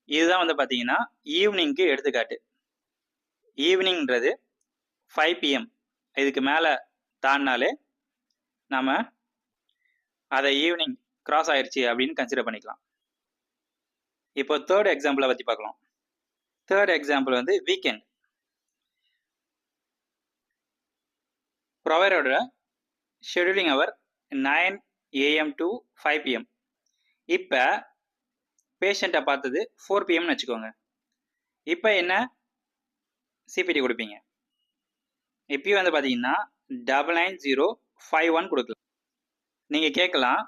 இதுதான் வந்து பார்த்தீங்கன்னா ஈவினிங்க்கு எடுத்துக்காட்டு. ஈவினிங்ன்றது 5 PM இதுக்கு மேலே தாண்டினாலே நம்ம அதை ஈவினிங் கிராஸ் ஆயிடுச்சு அப்படின்னு கன்சிடர் பண்ணிக்கலாம். இப்போ தேர்ட் எக்ஸாம்பிளை பற்றி பார்க்கலாம். தேர்ட் எக்ஸாம்பிள் வந்து வீக்கெண்ட். ப்ரொவைடரோட scheduling hour 9 AM to 5 PM. இப்போ பேஷண்ட்டை பார்த்தது 4 PMன்னு வச்சுக்கோங்க. இப்போ என்ன சிபிடி கொடுப்பீங்க? இப்பயும் வந்து பார்த்தீங்கன்னா 99051 கொடுக்கலாம். நீங்கள் கேட்கலாம்,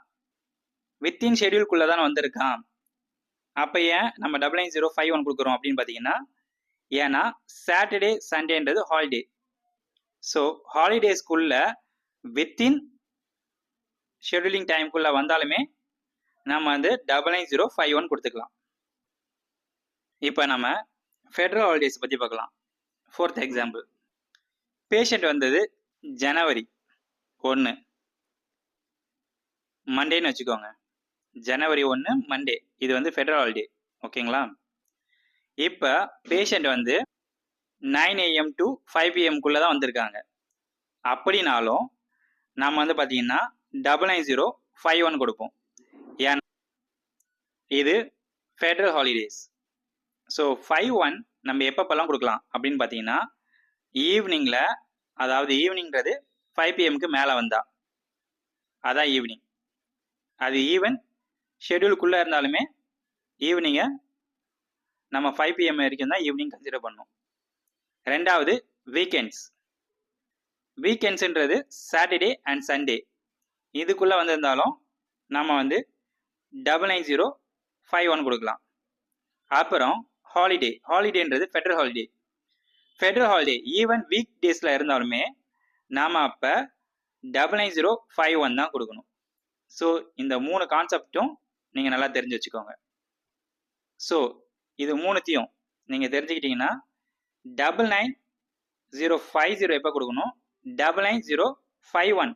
வித்தின் ஷெடியூல்குள்ளே தானே வந்திருக்கான், அப்போ ஏன் நம்ம 99051 கொடுக்குறோம் அப்படின்னு பார்த்தீங்கன்னா, ஏன்னா சாட்டர்டே சண்டேன்றது ஹாலிடே. ஸோ ஹாலிடேஸ்க்குள்ள வித்தின் ஷெடியூலிங் டைம்குள்ளே வந்தாலுமே நம்ம வந்து 99051 கொடுத்துக்கலாம். இப்போ நம்ம ஃபெடரல் ஹாலிடேஸ் பற்றி பார்க்கலாம். Fourth example. பேஷண்ட் வந்தது ஜனவரி 1 மண்டேன்னு வச்சுக்கோங்க. ஜனவரி 1 மண்டே, இது வந்து ஃபெடரல் ஹாலிடே. ஓகேங்களா? இப்போ பேஷண்ட் வந்து 9 AM to 5 PMக்குள்ளே தான் வந்திருக்காங்க. அப்படின்னாலும் நம்ம வந்து பார்த்தீங்கன்னா 99051 கொடுப்போம். ஏன்னா இது ஃபெடரல் ஹாலிடேஸ். ஸோ 51 நம்ம எப்பப்பெல்லாம் கொடுக்கலாம் அப்படின்னு பார்த்தீங்கன்னா, ஈவினிங்கில், அதாவது ஈவினிங்கிறது 5 PMக்கு மேலே வந்தா அதான் ஈவினிங். அது ஈவன் ஷெடியூலுக்குள்ளே இருந்தாலுமே ஈவினிங்கை நம்ம 5 PM வரைக்கும் தான் ஈவினிங் கன்சிடர் பண்ணணும். ரெண்டாவது வீக்கெண்ட்ஸ். வீக்கெண்ட்ஸுன்றது சாட்டர்டே அண்ட் சண்டே, இதுக்குள்ளே வந்திருந்தாலும் நம்ம வந்து 99051 கொடுக்கலாம். அப்புறம் ஹாலிடே. ஹாலிடேன்றது federal holiday. Federal holiday even week டேஸில் இருந்தாலுமே நாம் அப்போ 99051 தான் கொடுக்கணும். ஸோ இந்த 3 கான்செப்டும் நீங்கள் நல்லா தெரிஞ்சு வச்சுக்கோங்க. ஸோ இது மூணுத்தையும் நீங்கள் தெரிஞ்சுக்கிட்டீங்கன்னா 99050 எப்போ கொடுக்கணும், 99051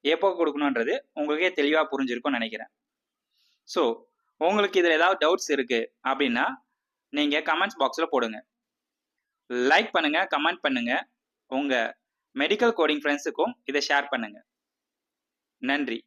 எப்போ கொடுக்கணுன்றது உங்களுக்கே தெளிவாக புரிஞ்சிருக்கும்னு நினைக்கிறேன். ஸோ உங்களுக்கு இதில் ஏதாவது டவுட்ஸ் இருக்குது அப்படின்னா நீங்கள் கமெண்ட்ஸ் பாக்ஸில் போடுங்க. லைக் பண்ணுங்கள், கமெண்ட் பண்ணுங்கள். உங்கள் மெடிக்கல் கோடிங் ஃப்ரெண்ட்ஸுக்கும் இதை ஷேர் பண்ணுங்கள். நன்றி.